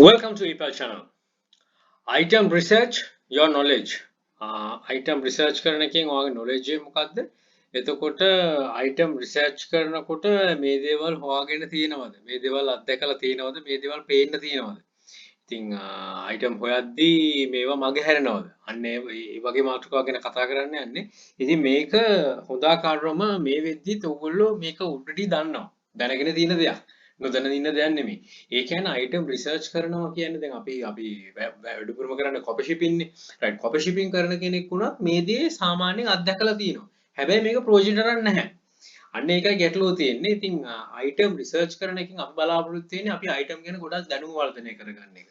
Welcome to EPAL channel. Item research your knowledge. Item research කරන එකෙන් ඔයාගේ knowledge එක මොකද්ද? එතකොට item research කරනකොට මේ දේවල් හොයාගෙන තියෙනවද? මේ දේවල් අත්දැකලා තියෙනවද? මේ දේවල් පේන්න තියෙනවද? ඉතින් item හොයද්දී මේවා මගේ හැරෙනවද? අන්න ඒ වගේ මාතෘකාවක් ගැන කතා කරන්න යන්නේ. ඉතින් මේක හොඳාකාරවම මේ වෙද්දිත් ඔයගොල්ලෝ මේක already දන්නවා. දැනගෙන තියෙන දෙයක්. නොදැන ඉන්න දෙයක් නෙමෙයි. ඒ කියන්නේ item research කරනවා කියන්නේ දැන් අපි වැඩිපුරම කරන්නේ copy shipping නේ. right copy shipping කරන කෙනෙක් වුණත් මේ දේ සාමාන්‍යයෙන් අත්දැකලා තියෙනවා. හැබැයි මේක project එකක් නැහැ. අන්න ඒකයි ගැටලුව තියෙන්නේ. ඉතින් item research කරන එකෙන් අපි බලාපොරොත්තු වෙන්නේ අපි item ගැන ගොඩක් දැනුම වර්ධනය කරගන්න එක.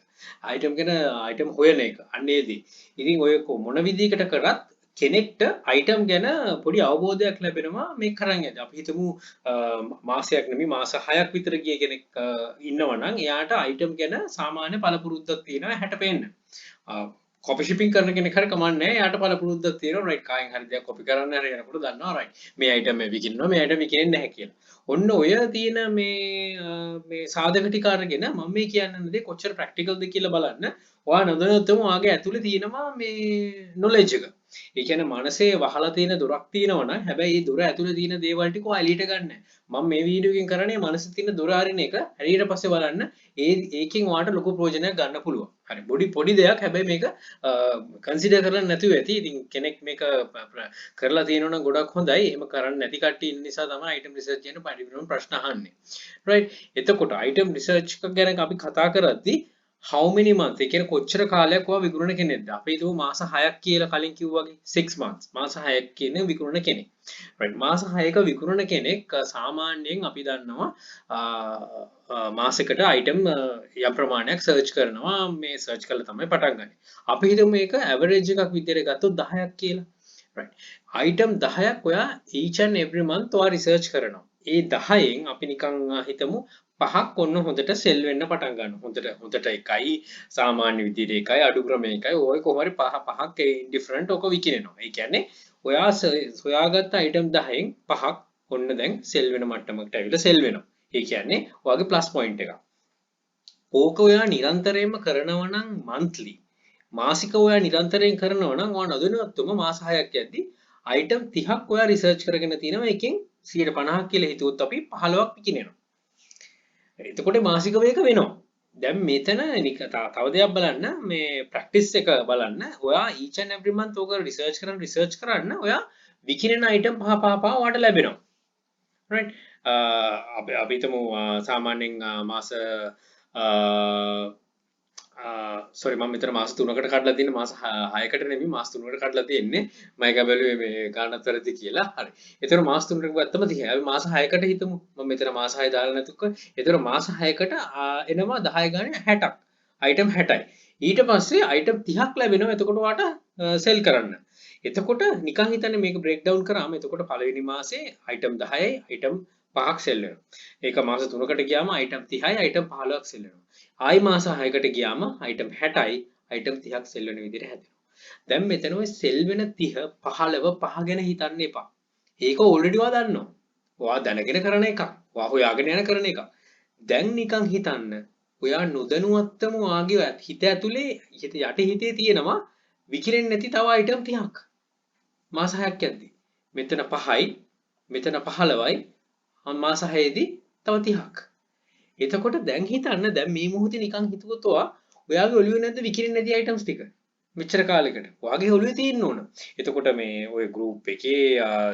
item ගැන item හොයන එක. අන්න ඒදී. ඉතින් ඔය මොන විදිහකට කරත් කෙනෙක්ට item ගැන පොඩි අවබෝධයක් ලැබෙනවා මේ කරන් යද්දී. අපි හිතමු මාසයක් නෙමෙයි මාස 6ක් විතර ගිය කෙනෙක් ඉන්නවා නම් එයාට item ගැන සාමාන්‍ය පළපුරුද්දක් තියෙනවා හැට පේන්න. copy shipping කරන කෙනෙක් හරි කමන්නේ නැහැ. එයාට පළපුරුද්දක් තියෙනවා right කායෙන් හරි දෙයක් copy කරන්න හරි යනකොට දන්නවා right මේ item එක විකිනනවා මේ item විකිනෙන්නේ නැහැ කියලා. ඔන්න ඔය තියෙන මේ සාධක ටික අරගෙන මම මේ කියන්න දේ කොච්චර practical ද කියලා බලන්න. ඔයා නොදැනුවත්වම ඔයාගේ ඇතුලේ තියෙනවා මේ knowledge එක. ඒ කියන්නේ මනසේ වහලා තියෙන දොරක් තියෙනවා නම් හැබැයි ඒ දොර ඇතුලේ තියෙන දේවල් ටික ඔයා එළියට ගන්න. මම මේ වීඩියෝ එකෙන් කරන්නේ මනසේ තියෙන දොර අරින එක. හරියට පස්සේ බලන්න ඒකෙන් ඔයාට ලොකු ප්‍රයෝජනයක් ගන්න පුළුවන්. හරි පොඩි දෙයක් හැබැයි මේක කන්සිඩර් කරලා නැතුව ඇති. ඉතින් කෙනෙක් මේක කරලා තියෙනවා නම් ගොඩක් හොඳයි. එහෙම කරන්නේ නැති කට්ටිය ඉන්න නිසා තමයි item research කියන පරිවිරම ප්‍රශ්න අහන්නේ. right එතකොට item research එක ගැන අපි කතා කරද්දී how many months ඒ කියන්නේ කොච්චර කාලයක් ඔයා විකුණන කෙනෙක්ද? අපි හිතමු මාස 6ක් කියලා කලින් කිව්වා වගේ 6 months. මාස 6ක් කියන විකුණන කෙනෙක්. right මාස 6ක විකුණන කෙනෙක් සාමාන්‍යයෙන් අපි දන්නවා මාසෙකට item යම් ප්‍රමාණයක් search කරනවා. මේ search කරලා තමයි පටන් ගන්නේ. අපි හිතමු මේක average එකක් විදිහට ගත්තොත් 10ක් කියලා. right item 10ක් ඔයා each and every month ඔයා research කරනවා. ඒ 10න් අපි නිකන් හිතමු පහක් ඔන්න හොඳට සෙල් වෙන්න පටන් ගන්නවා. හොඳට එකයි සාමාන්‍ය විදිහට එකයි අඩු ක්‍රමයක එකයි ඔය කොහොම හරි පහක් ඉන්ඩිෆරන්ට් ඔක විකිනෙනවා. ඒ කියන්නේ ඔයා සොයාගත්ත item 10න් පහක් ඔන්න දැන් සෙල් වෙන මට්ටමකට ඇවිල්ලා සෙල් වෙනවා. ඒ කියන්නේ ඔයාගේ ප්ලස් පොයින්ට් එකක්. ඕක ඔයා නිරන්තරයෙන්ම කරනවා නම් monthly මාසික ඔයා නිරන්තරයෙන් කරනවා නම් ඔයා නොදැනුවත්වම මාස 6ක් යද්දි item 30ක් ඔයා රිසර්ච් කරගෙන තිනවා. එකෙන් 150ක් කියලා හිතුවොත් අපි 15ක් විකිනෙනවා. එතකොට මාසික වේග වෙනවා. දැන් මෙතන තව දෙයක් බලන්න මේ ප්‍රැක්ටිස් එක බලන්න. ඔයා each and every month ඕක රිසර්ච් කරන්න ඔයා විකිනෙන item පහ ඔයාට ලැබෙනවා. right අපි හිතමු සාමාන්‍යයෙන් මාස sorry මම මෙතන මාස 3කට කඩලා තියෙන මාස 6කට නෙමෙයි මාස 3කට කඩලා තියෙන්නේ මම එක බැලුවේ මේ ගානත් වැරදි කියලා. හරි. ඒතර මාස 3කට ගත්තම 30. අපි මාස 6කට හිතමු. මම මෙතන මාස 6 දාලා නැතුක. ඒතර මාස 6කට එනවා 10 ගානේ 60ක්. item 60යි. ඊට පස්සේ item 30ක් ලැබෙනවා. එතකොට ඔයාට සෙල් කරන්න. එතකොට නිකන් හිතන්නේ මේක බ්‍රේක් ඩවුන් කරාම එතකොට පළවෙනි මාසේ item 10යි item 5ක් සෙල් වෙනවා. ඒක මාස 3කට ගියාම item 30යි item 15ක් සෙල් වෙනවා. ආයි මාස 6කට ගියාම item 60යි item 30ක් සෙල් වෙන විදිහට හැදෙනවා. දැන් මෙතන ඔය සෙල් වෙන 30 15 5 ගැන හිතන්න එපා. ඒක ඔල්රෙඩි ඔයා දන්නවා. ඔයා දැනගෙන කරන එකක්. ඔයා හොයාගෙන යන කරන එකක්. දැන් නිකන් හිතන්න. ඔයා නොදැනුවත්වම ඔයාගේ හිත ඇතුලේ යට හිතේ තියෙනවා විකිරෙන්නේ නැති තව item 30ක්. මාස 6ක් යද්දි. මෙතන 5යි මෙතන 15යි මාස 6ේදී තව 30ක්. එතකොට දැන් හිතන්න දැන් මේ මොහොතේ නිකන් හිතුවොත් ඔයාගේ ඔළුවේ නැද්ද විකිරෙන්නේ නැති items ටික මෙච්චර කාලෙකට ඔයාගේ ඔළුවේ තියෙන්න ඕන. එතකොට මේ ඔය group එකේ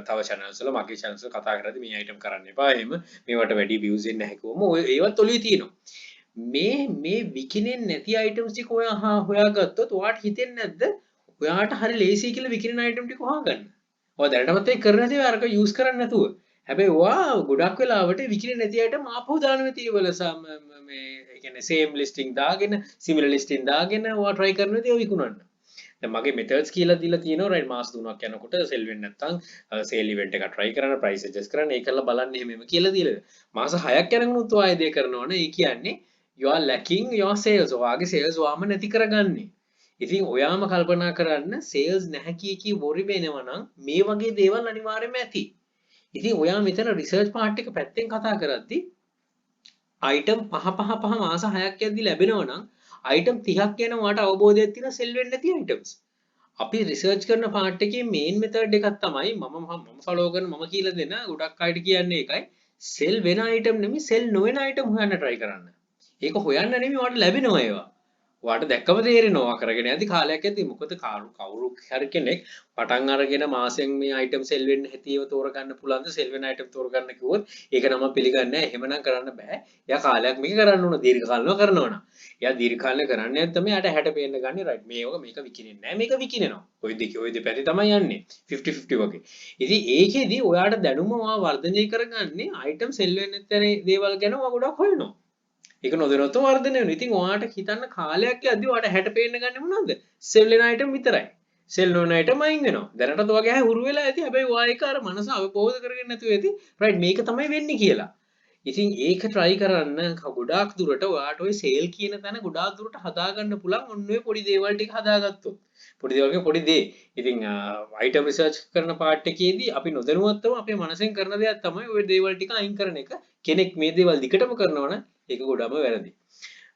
තව channels වල මගේ channels වල කතා කරද්දී මේ item කරන්න එපා. එහෙම මේවට වැඩි views එන්නේ නැහැ කිව්වම ඔය ඒවත් ඔළුවේ තියෙනවා. මේ විකිරෙන්නේ නැති items ටික ඔයා හොයාගත්තොත් ඔයාට හිතෙන්නේ නැද්ද ඔයාට හරි ලේසි කියලා විකිරෙන item ටික හොයාගන්න. ඔයා දැනටමත් ඒක කරන්නේ නැතිව අරක use කරන්නේ නැතුව. හැබැයි ඔයා ගොඩක් වෙලාවට විකිරෙන්නේ නැති item ආපහු දානවා තියෙවල මේ ඒ කියන්නේ same listing දාගෙන similar listing දාගෙන ඔයා try කරනවා ඒක විකුණන්න. දැන් මගේ methods කියලා දීලා තියෙනවා right මාස 3ක් යනකොට sell වෙන්නේ නැත්නම් sale event එක try කරන්න price adjust කරන්න ඒකලා බලන්න එහෙම කියලා දීලා. මාස 6ක් යනකොත් ඔයා ඒ දේ කරනවනේ ඒ කියන්නේ you are lacking your sales. ඔයාගේ sales ඔයාම නැති කරගන්නේ. ඉතින් ඔයාම කල්පනා කරන්න sales නැහැ කී worry වෙනවා නම් මේ වගේ දේවල් අනිවාර්යයෙන්ම ඇති. ඉතින් ඔයා මෙතන රිසර්ච් පාර්ට් එක පැත්තෙන් කතා කරද්දී item පහ මාස 6ක් යද්දි ලැබෙනවා නම් item 30ක් ගැන ඔයාට අවබෝධයක් තියෙන sell වෙන්නේ නැති items. අපි රිසර්ච් කරන පාර්ට් එකේ මේන් මෙතඩ් එකක් තමයි මම ෆලෝ කරන මම කියලා දෙන ගොඩක් අයට කියන්නේ ඒකයි sell වෙන item නෙමෙයි sell නොවන item හොයන්න try කරන්න. ඒක හොයන්න නෙමෙයි ඔයාලට ලැබෙනවා ඒවා. ඔයාට දැක්කම තේරෙනවා කරගෙන යද්දි කාලයක් ඇද්දි මොකද කවුරු හරි කෙනෙක් පටන් අරගෙන මාසෙන් මේ item sell වෙන්න හැටිව තෝරගන්න පුළුවන්ද sell වෙන item තෝරගන්න කිව්වොත් ඒක නම් පිළිගන්නේ නැහැ. එහෙමනම් කරන්න බෑ. එයා කාලයක් මේක කරන්න ඕන දීර්ඝ කාලනව කරනවා නම්. එයා දීර්ඝ කාලනේ කරන්නේ නැත්නම් එයාට 60 පේන්න ගන්නේ right. මේක විකිනෙන්නේ නැහැ. මේක විකිනෙනවා. ඔය දෙපැත්තේ තමයි යන්නේ. 50-50 වගේ. ඉතින් ඒකෙදි ඔයාට දැනුම වර්ධනය කරගන්නේ item sell වෙන්නේ නැත්නම් දේවල් ගැන ඔයා ගොඩක් හොයනවා. ඒක නොදැනුවත්ව වර්ධනය වෙනවා. ඉතින් ඔයාට හිතන්න කාලයක් යද්දි ඔයාට 60 පේන්න ගන්නේ මොනවද? sell වෙන item විතරයි. sell නොවන item අයින් වෙනවා. දැනටත් ඔයගේ හුරු වෙලා ඇති. හැබැයි ඔයා ඒක අර මනස අවබෝධ කරගෙන නැතුව ඇති. right මේක තමයි වෙන්නේ කියලා. ඉතින් ඒක try කරන්න ගොඩාක් දුරට ඔයාට ඔය sale කියන තැන ගොඩාක් දුරට හදාගන්න පුළුවන් ඔන්න ඔය පොඩි දේවල් ටික හදාගත්තොත්. පොඩි දේවල්ගේ පොඩි දේ. ඉතින් item research කරන part එකේදී අපි නොදැනුවත්වම අපේ මනසෙන් කරන දෙයක් තමයි ඔය දේවල් ටික අයින් කරන එක. කෙනෙක් මේ දේවල් දිගටම කරනවා නම් ඒක ගොඩම වැරදි.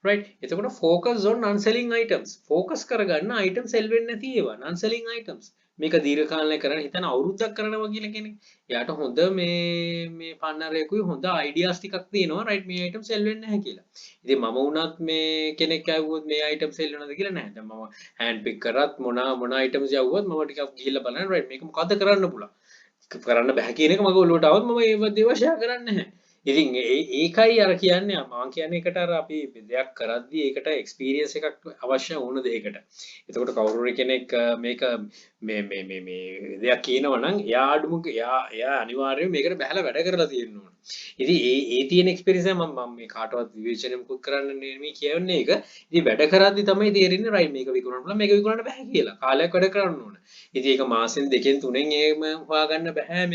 right එතකොට focus on non-selling items. focus කරගන්න item sell වෙන්නේ නැති ඒවා non-selling items. මේක දීර්ඝ කාලයක් කරන්න හිතන අවුරුද්දක් කරනවා කියලා කෙනෙක්. එයාට හොඳ මේ පන්නරේකුයි හොඳ ideas ටිකක් තියෙනවා right මේ item sell වෙන්නේ නැහැ කියලා. ඉතින් මම වුණත් මේ කෙනෙක් ඇහුවොත් මේ item sell වෙනවද කියලා නැහැ. දැන් මම hand pick කරත් මොන items යවුවත් මම ටිකක් ගිහිල්ලා බලන්න right මේක මොකද්ද කරන්න පුළුවන්. කරන්න බෑ කියන එක මගේ ඔළුවට આવොත් මම ඒ දේවල් share කරන්නේ නැහැ. ඉතින් ඒකයි අර කියන්නේ මම කියන්නේ එකට අර අපි දෙයක් කරද්දී ඒකට එක්ස්පීරියන්ස් එකක් අවශ්‍ය වුණ දෙයකට. එතකොට කවුරු කෙනෙක් මේක මේ දෙයක් කියනවා නම් එයා අනිවාර්යයෙන් මේකට බහලා වැඩ කරලා තියෙන්න ඕන. ඉතින් ඒ තියෙන එක්ස්පීරියන්ස් එක මම මේ කාටවත් විවේචනය මුකුත් කරන්න නෙමෙයි කියන්නේ ඒක. ඉතින් වැඩ කරද්දී තමයි තේරෙන්නේ රයිට් මේක විකුණන්න පුළුවන් මේක විකුණන්න බෑ කියලා. කාලයක් වැඩ කරන්න ඕන. ඉතින් ඒක මාසෙන් දෙකෙන් තුනෙන් එහෙම හොයාගන්න බෑ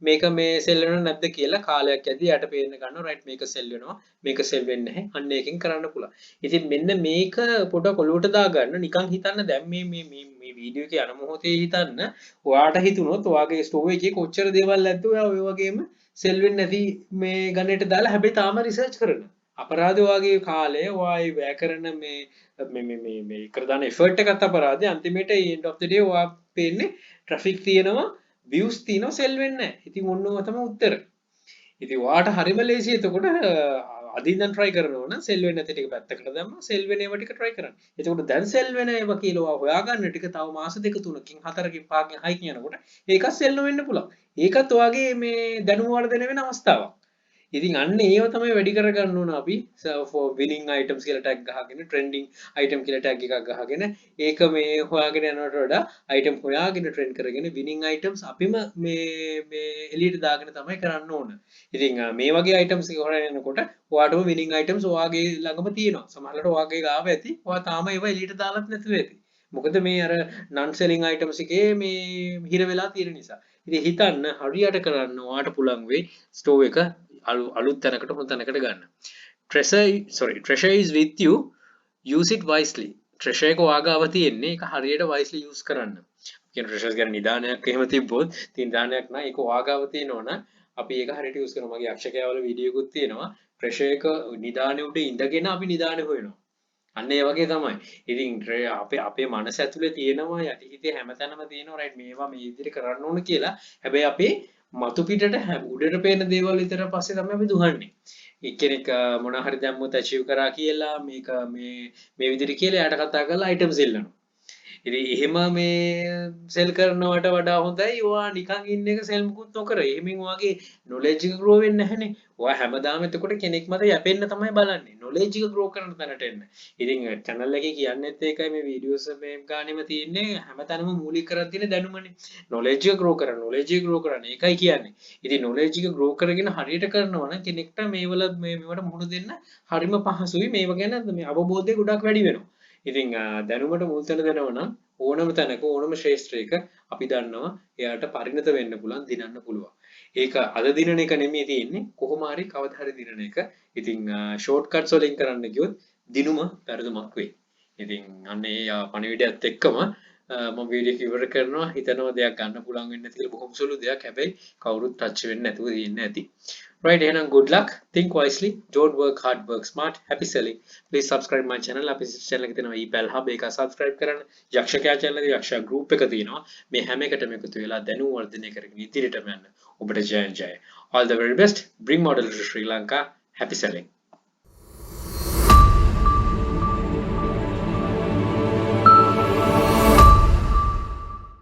මේක මේ සෙල් වෙනවද නැද්ද කියලා කාලයක් ඇද්දි යට පේන්න ගන්නවා රයිට් මේක සෙල් වෙනවා මේක සෙල් වෙන්නේ නැහැ අන්න එකෙන් කරන්න පුළුවන්. ඉතින් මෙන්න මේක පොඩක් ඔලුවට දාගන්න නිකන් හිතන්න දැන් මේ වීඩියෝ එකේ යන මොහොතේ හිතන්න ඔයාට හිතුනොත් ඔයාගේ ස්ටෝර් එකේ කොච්චර දේවල් නැද්ද ඔයා ඔය වගේම සෙල් වෙන්නේ නැති මේ ගණේට දාලා හැබැයි තාම රිසර්ච් කරන අපරාධ වගේ කාලය ඔයායි වැය කරන මේ කරදාන එෆර්ට් එකත් අපරාධය අන්තිමේට end of the day ඔයා පේන්නේ ට්‍රැෆික් තියෙනවා views තියෙනවා sell වෙන්නේ නැහැ. ඉතින් ඔන්න ඔය තමයි උත්තර. ඉතින් ඔයාට හරිම ලේසි එතකොට අදින්නම් try කරනවා නම් sell වෙන්නේ නැති ටික පැත්තකට දැම්ම sell වෙන ඒවා ටික try කරන්න. එතකොට දැන් sell වෙන ඒවා කියලා ඔයා හොයාගන්න ටික තව මාස දෙක තුනකින් හතරකින් පහකින් හයකින් යනකොට ඒකත් sell වෙන්න පුළුවන්. ඒකත් ඔයාගේ මේ දැනුම වර්ධනය වෙන අවස්ථාවක්. ඉතින් අන්න ඒව තමයි වැඩි කරගන්න ඕන අපි for winning items කියලා tag ගහගෙන trending item කියලා tag එකක් ගහගෙන ඒක මේ හොයාගෙන යනවට වඩා item හොයාගෙන trend කරගෙන winning items අපිම මේ එළියට දාගෙන තමයි කරන්න ඕන. ඉතින් මේ වගේ items එක හොයාගෙන යනකොට ඔයාටම winning items ඔයාගේ ළඟම තියෙනවා. සමහරවිට ඔයාගේ ගාව ඇති. ඔයා තාම ඒව එළියට දාලත් නැතුව ඇති. මොකද මේ අර non selling items එකේ මේ හිර වෙලා තියෙන නිසා. ඉතින් හිතන්න හරියට කරන්න ඔයාට පුළුවන් වෙයි store එක අලුත් තැනකට හොඳ තැනකට ගන්න. Treasure is with you. Use it wisely. Treasure එක වාගාව තියෙන්නේ ඒක හරියට wisely use කරන්න. කියන treasures ගැන නිදානයක් එහෙම තිබ්බොත් නිදානයක් නෑ ඒක වාගාව තියෙනවනම් අපි ඒක හරියට use කරනවා. මගේ අක්ෂකයවල වීඩියෝ එකකුත් තියෙනවා. treasure එක නිදානේ උඩ ඉඳගෙන අපි නිදානේ හොයනවා. අන්න ඒ වගේ තමයි. ඉතින් අපේ මනස ඇතුලේ තියෙනවා යටිහිතේ හැමතැනම තියෙනවා right මේවා මේ විදිහට කරන්න ඕන කියලා. හැබැයි අපේ මතු පිටට උඩට පේන දේවල් විතර පස්සේ තමයි අපි දුහන්නේ. එක්කෙනෙක් මොන හරි දැම්මොත් achieve කරා කියලා මේක මේ විදිහට කියලා යාට කතා කරලා item sell කරනවා. ඉතින් එහෙම මේ sell කරනවට වඩා හොඳයි ඔයා නිකන් ඉන්න එක sell මුකුත් නොකර. එහෙමින් ඔයාගේ knowledge එක grow වෙන්නේ නැහනේ. ඔයා හැමදාම එතකොට කෙනෙක් මත යැපෙන්න තමයි බලන්නේ. knowledge එක grow කරන තැනට එන්න. ඉතින් channel එකේ කියන්නේත් ඒකයි මේ videos මේ ගානෙම තියෙන්නේ හැමතැනම මූලික කරන් තියෙන දැනුමනේ. knowledge එක grow කරන්න, knowledge එක grow කරන්න. ඒකයි කියන්නේ. ඉතින් knowledge එක grow කරගෙන හරියට කරනවා නම් කෙනෙක්ට මේවට මුහුණ දෙන්න හරිම පහසුයි. මේව ගැන මේ අවබෝධය ගොඩක් වැඩි වෙනවා. ඉතින් දැනුමට මුල් තැන දෙනවා නම් ඕනම තැනක ඕනම ශාස්ත්‍රයක අපි දන්නවා එයාට පරිණත වෙන්න පුළුවන් දිනන්න පුළුවන්. ඒක අද දිනන එක නෙමෙයි තියෙන්නේ කොහොම හරි කවදා හරි දිනන එක. ඉතින් ෂෝට් කට්ස් වලින් කරන්න ගියොත් දිනුම පෙරදුමක් වෙයි. ඉතින් අන්න ඒ පණිවිඩයත් එක්කම මම වීඩියෝ එක ඉවර කරනවා. හිතනවා දෙයක් ගන්න පුළුවන් වෙන්නේ නැති කියලා බොහොම සුළු දෙයක්. හැබැයි කවුරුත් ටච් වෙන්නේ නැතුව තියෙන්නේ ඇති. Right, එහෙනම් good luck. Think wisely. Don't work hard, work smart. Happy selling. Please subscribe my channel. අපි channel එකේ තියෙනවා ඊපැල් hub ඒක subscribe කරන්න. යක්ෂකයා channel එකේ යක්ෂයා group එක තියෙනවා. මේ හැම එකටම එකතු වෙලා දැනුම වර්ධනය කරගෙන ඉදිරියටම යන්න. ඔබට ජය ජය. All the very best. Bring model to Sri Lanka. Happy selling.